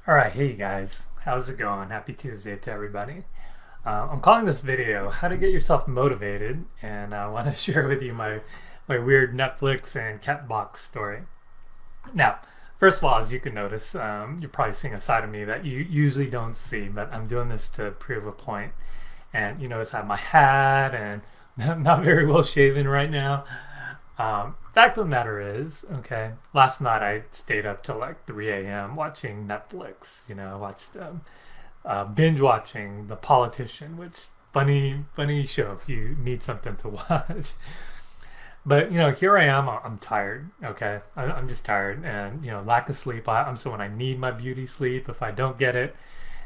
All right, hey guys, how's it going? Happy Tuesday to everybody. I'm calling this video "How to Get Yourself Motivated," and I want to share with you my weird Netflix and cat box story. Now, first of all, as you can notice, you're probably seeing a side of me that you usually don't see, but I'm doing this to prove a point. And you notice I have my hat, and I'm not very well shaven right now. Fact of the matter is, okay, last night I stayed up till like 3 a.m. watching Netflix. I watched binge watching The Politician, which funny show if you need something to watch. But here I am. I'm tired. Okay, I'm just tired, and lack of sleep. I'm someone I need my beauty sleep. If I don't get it,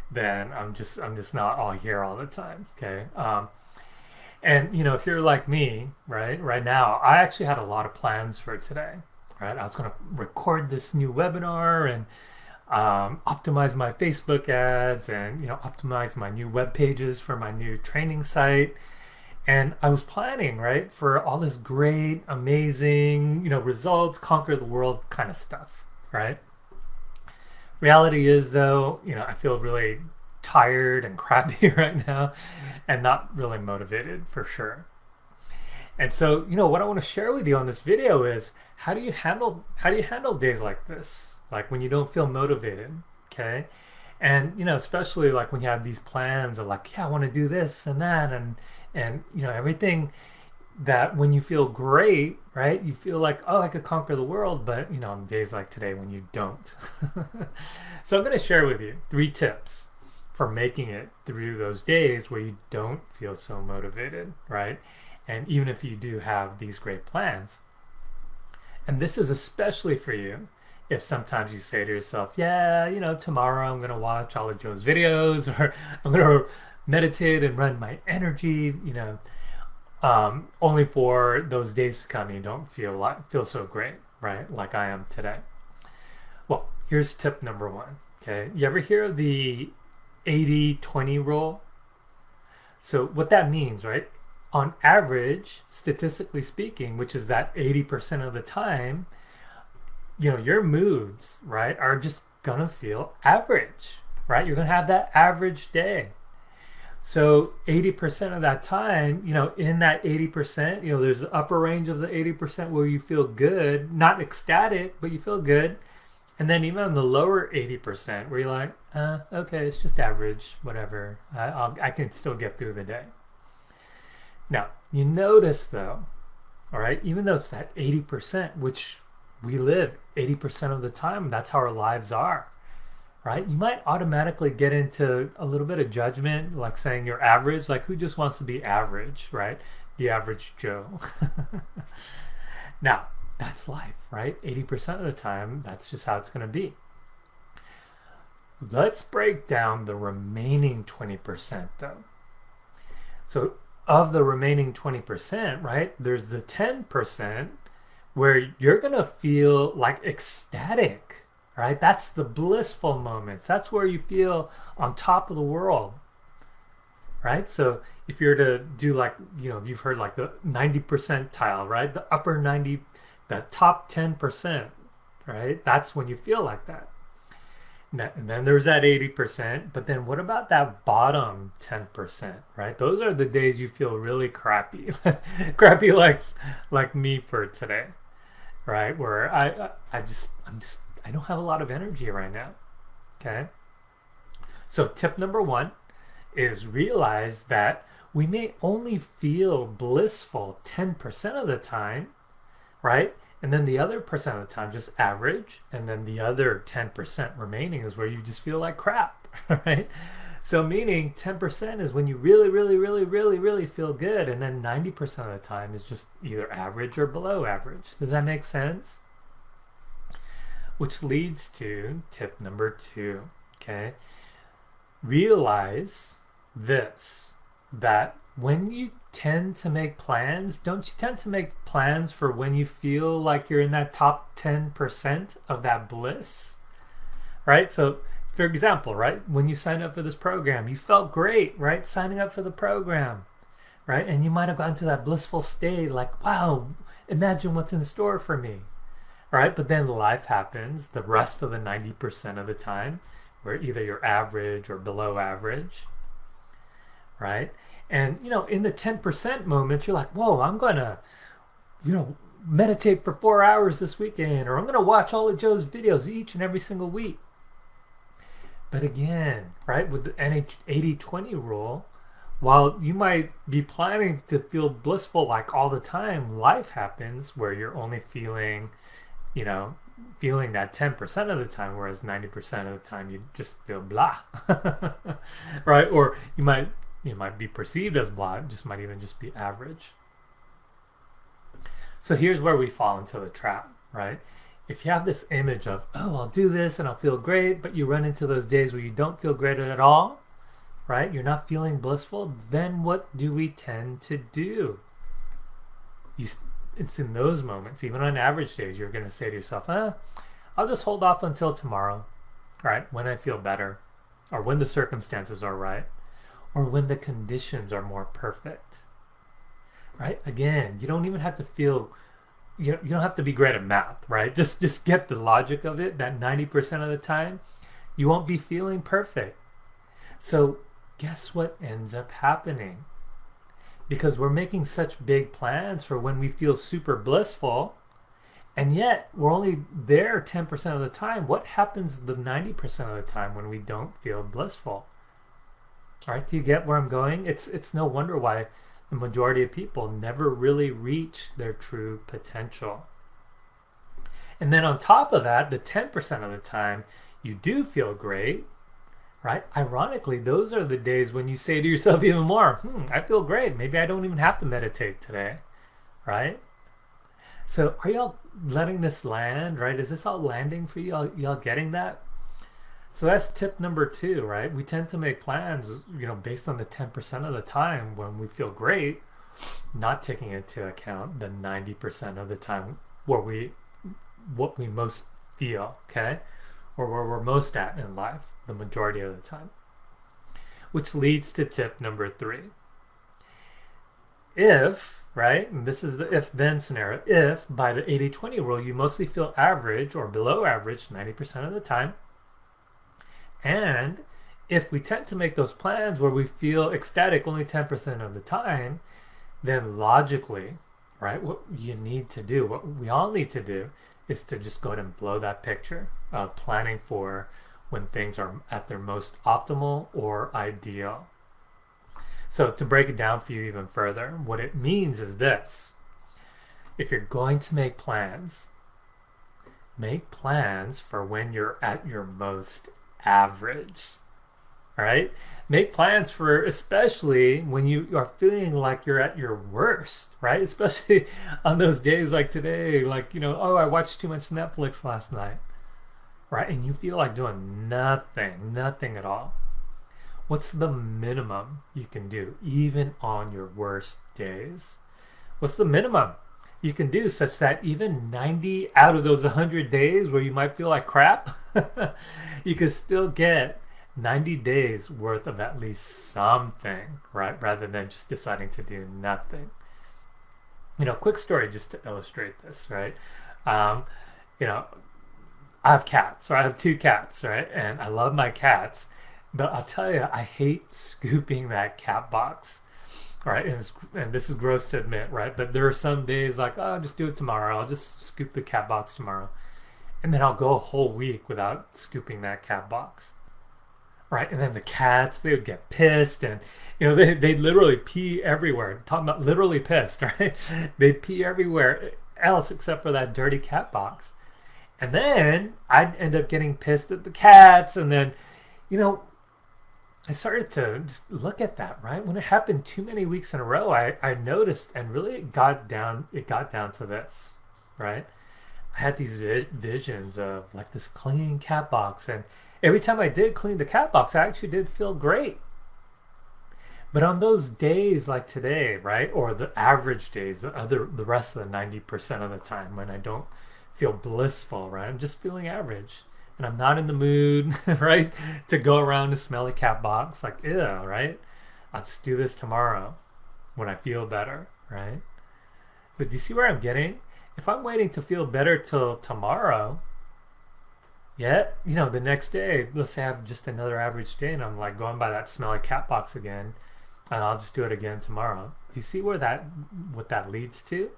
then I'm just not all here all the time. Okay. And if you're like me, right now, I actually had a lot of plans for today. Right, I was going to record this new webinar and optimize my Facebook ads, and optimize my new web pages for my new training site. And I was planning, right, for all this great, amazing, results, conquer the world kind of stuff, right? Reality is, though, I feel really tired and crappy right now and not really motivated for sure. And so, what I want to share with you on this video is how do you handle days like this? Like when you don't feel motivated, okay? And especially like when you have these plans of like, yeah, I want to do this and that and everything, that when you feel great, right? You feel like, oh, I could conquer the world, but on days like today when you don't. So I'm going to share with you 3 tips for making it through those days where you don't feel so motivated, right? And even if you do have these great plans. And this is especially for you if sometimes you say to yourself, yeah, tomorrow I'm going to watch all of Joe's videos, or I'm going to meditate and run my energy, only for those days to come you don't feel so great, right? Like I am today. Well, here's tip number 1. Okay, you ever hear of the 80-20 rule? So what that means, right? On average, statistically speaking, which is that 80% of the time, your moods, right, are just gonna feel average, right? You're gonna have that average day. So 80% of that time, in that 80%, there's the upper range of the 80% where you feel good, not ecstatic, but you feel good. And then even on the lower 80% where you're like, okay, it's just average, whatever. I can still get through the day. Now, you notice though, all right, even though it's that 80%, which we live 80% of the time, that's how our lives are, right? You might automatically get into a little bit of judgment, like saying you're average. Like, who just wants to be average, right? The average Joe. Now, that's life, right? 80% of the time, that's just how it's going to be. Let's break down the remaining 20% though. So of the remaining 20%, right, there's the 10% where you're going to feel like ecstatic, right? That's the blissful moments. That's where you feel on top of the world, right? So if you're to do like, you've heard like the 90 percentile, right? The upper 90, the top 10%, right? That's when you feel like that. And then there's that 80%, but then what about that bottom 10%, right? Those are the days you feel really crappy, crappy like me for today, right? Where I don't have a lot of energy right now. Okay. So tip number 1 is realize that we may only feel blissful 10% of the time, right? And then the other percent of the time just average, and then the other 10% remaining is where you just feel like crap, right? So meaning 10% is when you really, really, really, really, really feel good, and then 90% of the time is just either average or below average. Does that make sense? Which leads to tip number 2, okay? Realize this, that when you tend to make plans, don't you tend to make plans for when you feel like you're in that top 10% of that bliss, right? So for example, right, when you signed up for this program, you felt great, right, signing up for the program, right? And you might have gotten to that blissful state like, wow, imagine what's in store for me, right? But then life happens the rest of the 90% of the time where either you're average or below average, right? And, in the 10% moments, you're like, whoa, I'm going to, meditate for 4 hours this weekend, or I'm going to watch all of Joe's videos each and every single week. But again, right, with the 80-20 rule, while you might be planning to feel blissful like all the time, life happens where you're only feeling that 10% of the time, whereas 90% of the time you just feel blah, right? Or you might be perceived as blah, it just might even just be average. So here's where we fall into the trap, right? If you have this image of, oh, I'll do this and I'll feel great, but you run into those days where you don't feel great at all, right? You're not feeling blissful, then what do we tend to do? It's in those moments, even on average days, you're going to say to yourself, I'll just hold off until tomorrow, right? When I feel better, or when the circumstances are right, or when the conditions are more perfect, right? Again, you don't even have to feel, you don't have to be great at math, right? Just get the logic of it, that 90% of the time, you won't be feeling perfect. So guess what ends up happening? Because we're making such big plans for when we feel super blissful, and yet we're only there 10% of the time. What happens the 90% of the time when we don't feel blissful? All right, do you get where I'm going? It's no wonder why the majority of people never really reach their true potential. And then on top of that, the 10% of the time you do feel great, right? Ironically, those are the days when you say to yourself even more, I feel great. Maybe I don't even have to meditate today, right? So are y'all letting this land, right? Is this all landing for you? Y'all getting that? So that's tip number 2, right? We tend to make plans, based on the 10% of the time when we feel great, not taking into account the 90% of the time what we most feel, okay? Or where we're most at in life, the majority of the time. Which leads to tip number 3. If, right, and this is the if-then scenario, if by the 80-20 rule you mostly feel average or below average 90% of the time, and if we tend to make those plans where we feel ecstatic only 10% of the time, then logically, right, what you need to do, what we all need to do, is to just go ahead and blow that picture of planning for when things are at their most optimal or ideal. So to break it down for you even further, what it means is this. If you're going to make plans for when you're at your most average. All right? Make plans for especially when you are feeling like you're at your worst, right? Especially on those days like today, like, oh, I watched too much Netflix last night, right? And you feel like doing nothing at all. What's the minimum you can do, even on your worst days? What's the minimum you can do such that even 90 out of those 100 days where you might feel like crap, you can still get 90 days worth of at least something, right? Rather than just deciding to do nothing. Quick story just to illustrate this, right? I have cats, or I have 2 cats, right? And I love my cats, but I'll tell you, I hate scooping that cat box, right? And this is gross to admit, right? But there are some days like, oh, I'll just do it tomorrow. I'll just scoop the cat box tomorrow. And then I'll go a whole week without scooping that cat box. Right, and then the cats, they would get pissed, and they literally pee everywhere. Talking about literally pissed, right? They pee everywhere else except for that dirty cat box. And then I'd end up getting pissed at the cats, and then, I started to just look at that, right? When it happened too many weeks in a row, I noticed, and really it got down to this, right? I had these visions of like this clean cat box, and every time I did clean the cat box, I actually did feel great. But on those days like today, right, or the average days, the rest of the 90% of the time when I don't feel blissful, right, I'm just feeling average. And I'm not in the mood, right, to go around a smelly cat box, like, ew, right? I'll just do this tomorrow when I feel better, right? But do you see where I'm getting? If I'm waiting to feel better till tomorrow, Yet, the next day, let's say I have just another average day and I'm like going by that smelly cat box again, and I'll just do it again tomorrow. Do you see what that leads to?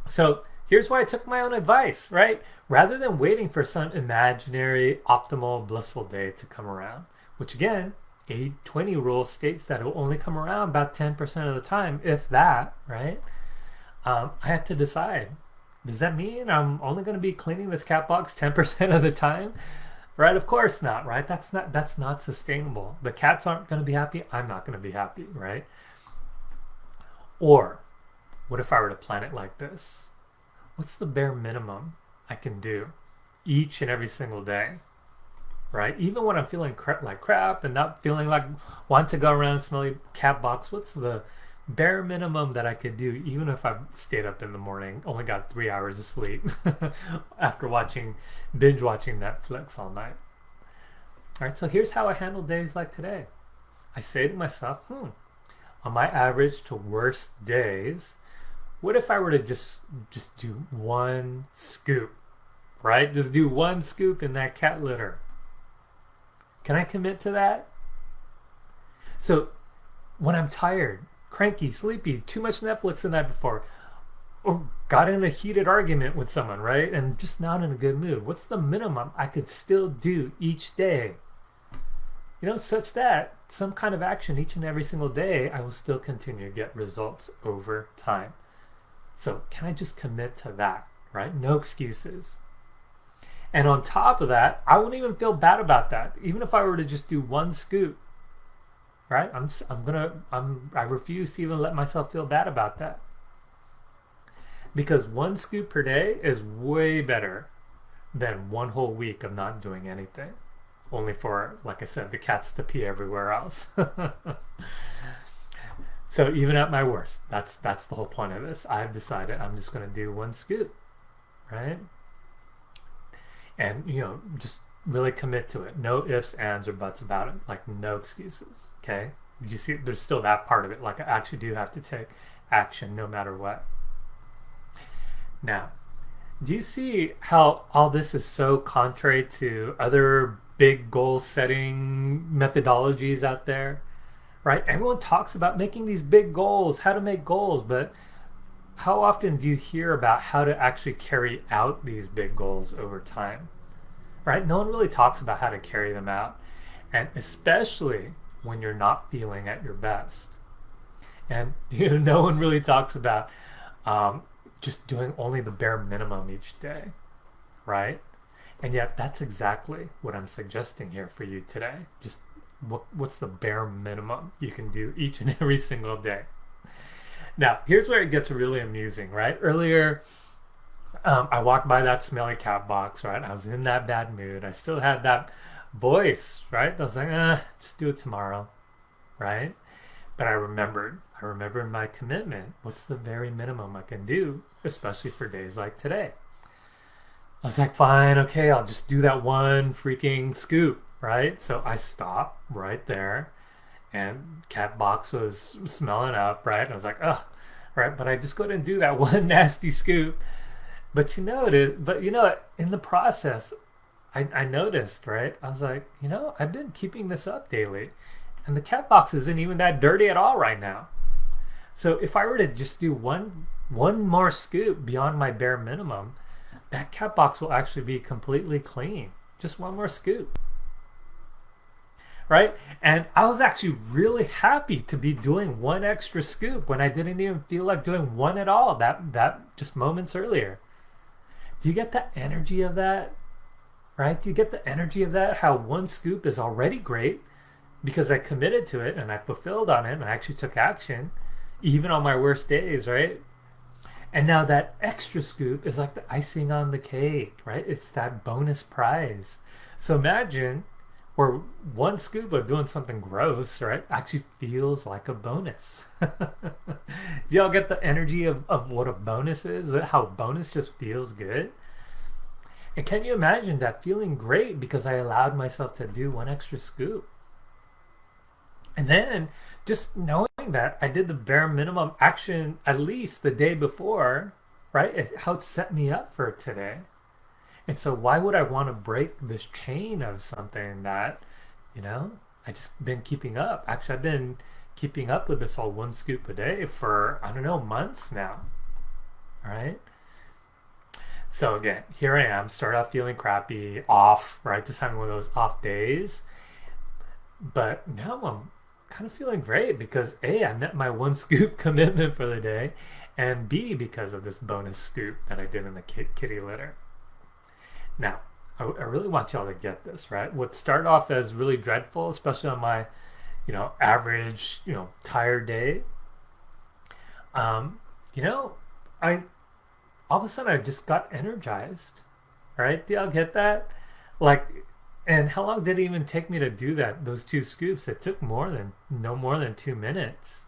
So here's why I took my own advice, right? Rather than waiting for some imaginary, optimal, blissful day to come around, which again, 80-20 rule states that it will only come around about 10% of the time, if that, right? I had to decide. Does that mean I'm only going to be cleaning this cat box 10% of the time? Right? Of course not, right? That's not sustainable. The cats aren't going to be happy. I'm not going to be happy, right? Or what if I were to plan it like this? What's the bare minimum I can do each and every single day? Right? Even when I'm feeling like crap and not feeling like want to go around and smell your cat box, what's the bare minimum that I could do even if I stayed up in the morning, only got 3 hours of sleep after binge watching Netflix all night? All right, so here's how I handle days like today. I say to myself, on my average to worst days, what if I were to just do one scoop, right? Just do one scoop in that cat litter. Can I commit to that? So when I'm tired, cranky, sleepy, too much Netflix the night before, or got in a heated argument with someone, right? And just not in a good mood, what's the minimum I could still do each day? Such that some kind of action each and every single day, I will still continue to get results over time. So can I just commit to that, right? No excuses. And on top of that, I wouldn't even feel bad about that. Even if I were to just do one scoop, right? I refuse to even let myself feel bad about that. Because one scoop per day is way better than one whole week of not doing anything. Only for, like I said, the cats to pee everywhere else. So even at my worst, that's the whole point of this. I've decided I'm just going to do one scoop, right? And, just really commit to it. No ifs, ands, or buts about it. Like, no excuses, okay? You see, there's still that part of it. Like, I actually do have to take action no matter what. Now, do you see how all this is so contrary to other big goal setting methodologies out there? Right? Everyone talks about making these big goals, how to make goals, but how often do you hear about how to actually carry out these big goals over time? Right? No one really talks about how to carry them out, and especially when you're not feeling at your best. And no one really talks about just doing only the bare minimum each day, right? And yet that's exactly what I'm suggesting here for you today. Just what's the bare minimum you can do each and every single day? Now, here's where it gets really amusing, right? Earlier, I walked by that smelly cat box, right? I was in that bad mood. I still had that voice, right? I was like, just do it tomorrow, right? But I remembered my commitment. What's the very minimum I can do, especially for days like today? I was like, fine, okay, I'll just do that one freaking scoop, right? So I stopped right there, and cat box was smelling up, right? I was like, ugh, right? But I just go ahead and do that one nasty scoop. But in the process, I noticed, right? I was like, I've been keeping this up daily, and the cat box isn't even that dirty at all right now. So if I were to just do one more scoop beyond my bare minimum, that cat box will actually be completely clean. Just one more scoop. Right? And I was actually really happy to be doing one extra scoop when I didn't even feel like doing one at all that just moments earlier. Do you get the energy of that? Right? Do you get the energy of that? How one scoop is already great because I committed to it and I fulfilled on it and I actually took action even on my worst days, right? And now that extra scoop is like the icing on the cake, right? It's that bonus prize. So imagine where one scoop of doing something gross, right, actually feels like a bonus. Do y'all get the energy of what a bonus is? How a bonus just feels good? And can you imagine that feeling great because I allowed myself to do one extra scoop? And then just knowing that I did the bare minimum action at least the day before, right? How it set me up for today. And so why would I want to break this chain of something that, you know, I just been keeping up? Actually, I've been keeping up with this whole 1 scoop a day for, I don't know, months now. All right. So again, here I am, start off feeling crappy, off, right? Just having one of those off days. But now I'm kind of feeling great because A, I met my 1 scoop commitment for the day, and B, because of this bonus scoop that I did in the kitty litter. Now, I really want y'all to get this, right? What started off as really dreadful, especially on my, average, tired day, I all of a sudden I just got energized, right? Do y'all get that? Like, and how long did it even take me to do that? Those 2 scoops, it took no more than 2 minutes.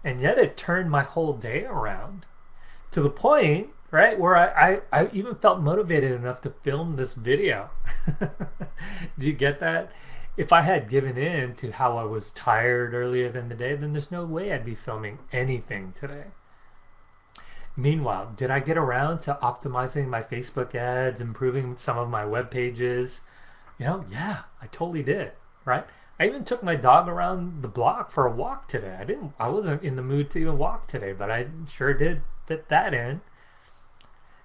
And yet it turned my whole day around to the point, right, where I even felt motivated enough to film this video. Do you get that? If I had given in to how I was tired earlier in the day, then there's no way I'd be filming anything today. Meanwhile, did I get around to optimizing my Facebook ads, improving some of my web pages? Yeah, I totally did, right? I even took my dog around the block for a walk today. I wasn't in the mood to even walk today, but I sure did fit that in.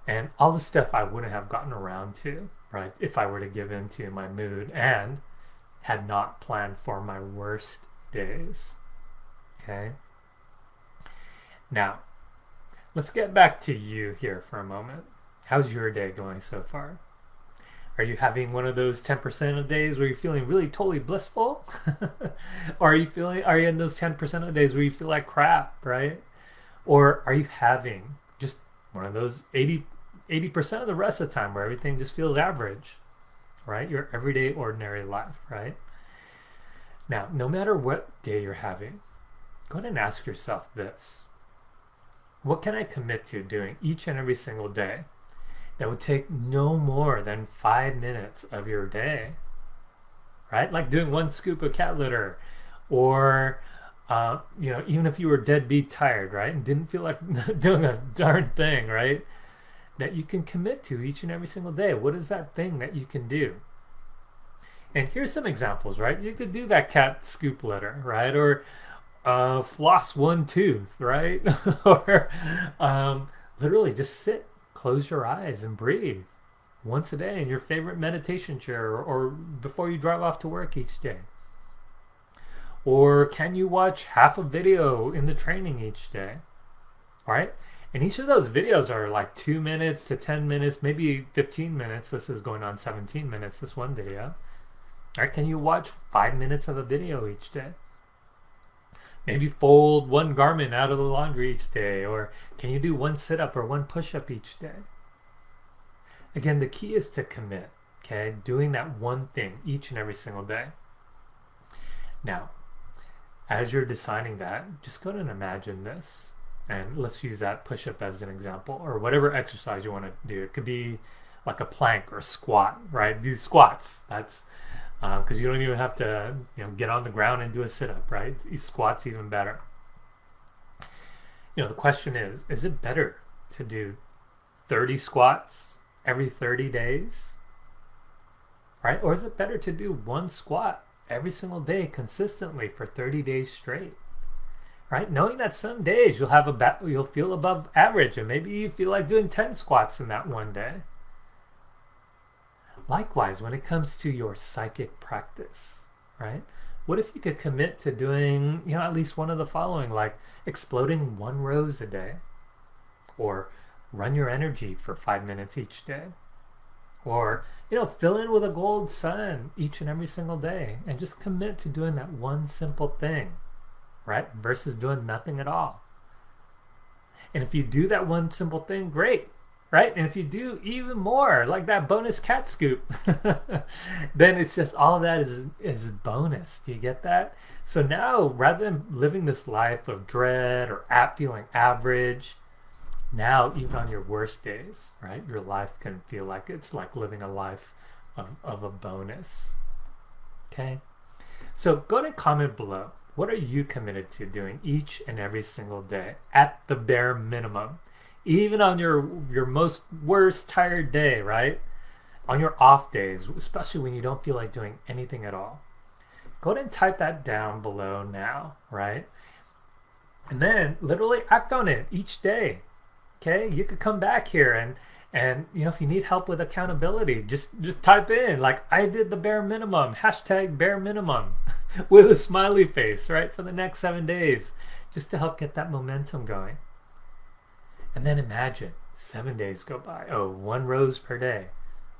And all the stuff I wouldn't have gotten around to, right, if I were to give in to my mood and had not planned for my worst days. Okay? Now, let's get back to you here for a moment. How's your day going so far? Are you having one of those 10% of days where you're feeling really totally blissful? Or are you in those 10% of days where you feel like crap, right? Or are you having just one of those 80% of the rest of the time where everything just feels average, right? Your everyday ordinary life, right? Now, no matter what day you're having, go ahead and ask yourself this. What can I commit to doing each and every single day that would take no more than 5 minutes of your day, right? Like doing 1 scoop of cat litter, or even if you were deadbeat tired, right, and didn't feel like doing a darn thing, right, that you can commit to each and every single day. What is that thing that you can do? And here's some examples, right? You could do that cat scoop litter, right, or floss 1 tooth, right? Or literally just sit, close your eyes, and breathe once a day in your favorite meditation chair, or before you drive off to work each day. Or can you watch half a video in the training each day? All right? And each of those videos are like 2 minutes to 10 minutes, maybe 15 minutes. This is going on 17 minutes, this one video. All right? Can you watch 5 minutes of a video each day? Maybe fold 1 garment out of the laundry each day. Or can you do 1 sit-up or 1 push-up each day? Again, the key is to commit, okay? Doing that one thing each and every single day. Now, as you're deciding that, just go ahead and imagine this. And let's use that push-up as an example, or whatever exercise you want to do. It could be like a plank or a squat, right? Do squats. That's because you don't even have to get on the ground and do a sit-up, right? Squats even better. The question is it better to do 30 squats every 30 days, right? Or is it better to do 1 squat every single day consistently for 30 days straight, right? Knowing that some days you'll feel above average, and maybe you feel like doing 10 squats in that one day. Likewise, when it comes to your psychic practice, right? What if you could commit to doing, at least one of the following, like exploding 1 rose a day, or run your energy for 5 minutes each day, or fill in with a gold sun each and every single day, and just commit to doing that one simple thing, right? Versus doing nothing at all. And if you do that one simple thing, great, right? And if you do even more, like that bonus cat scoop, then it's just all of that is bonus. Do you get that? So now, rather than living this life of dread or feeling average, now even on your worst days, right, your life can feel like it's like living a life of a bonus. Okay? So go ahead and comment below. What are you committed to doing each and every single day at the bare minimum? Even on your most worst tired day, right? on your off days, especially when you don't feel like doing anything at all. Go ahead and type that down below now, right? And then literally act on it each day. Okay, you could come back here and you know, if you need help with accountability, just type in like I did the bare minimum, hashtag bare minimum with a smiley face, right, for the next 7 days, just to help get that momentum going. And then imagine 7 days go by, 1 rose per day,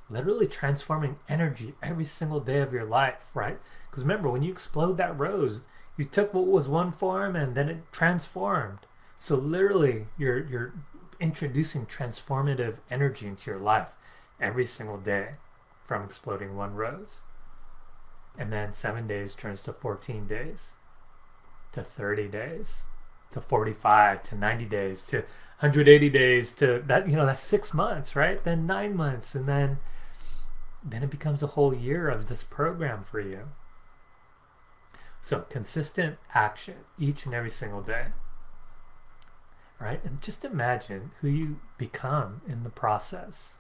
literally transforming energy every single day of your life, right? Because remember, when you explode that rose, you took what was one form and then it transformed. So literally you're introducing transformative energy into your life every single day from exploding 1 rose. And then 7 days turns to 14 days, to 30 days, to 45, to 90 days, to 180 days, to that, you know, that's 6 months, right? Then 9 months, and then it becomes a whole year of this program for you. So consistent action each and every single day, right? And just imagine who you become in the process,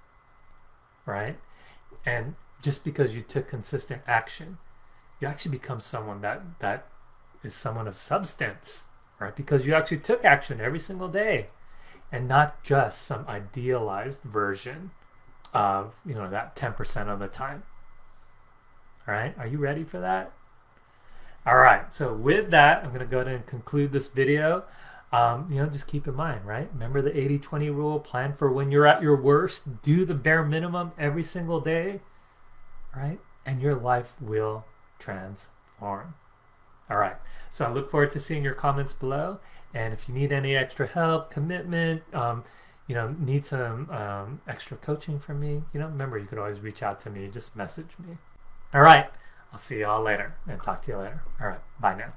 right? And just because you took consistent action, you actually become someone that is someone of substance, right? Because you actually took action every single day and not just some idealized version of, you know, that 10% of the time. All right, are you ready for that? All right, so with that, I'm going to go ahead and conclude this video. You know, just keep in mind, right? Remember the 80-20 rule, plan for when you're at your worst, do the bare minimum every single day, right? And your life will transform. All right, so I look forward to seeing your comments below. And if you need any extra help, commitment, you know, need some extra coaching from me, you know, remember, you could always reach out to me, just message me. All right, I'll see you all later and talk to you later. All right, bye now.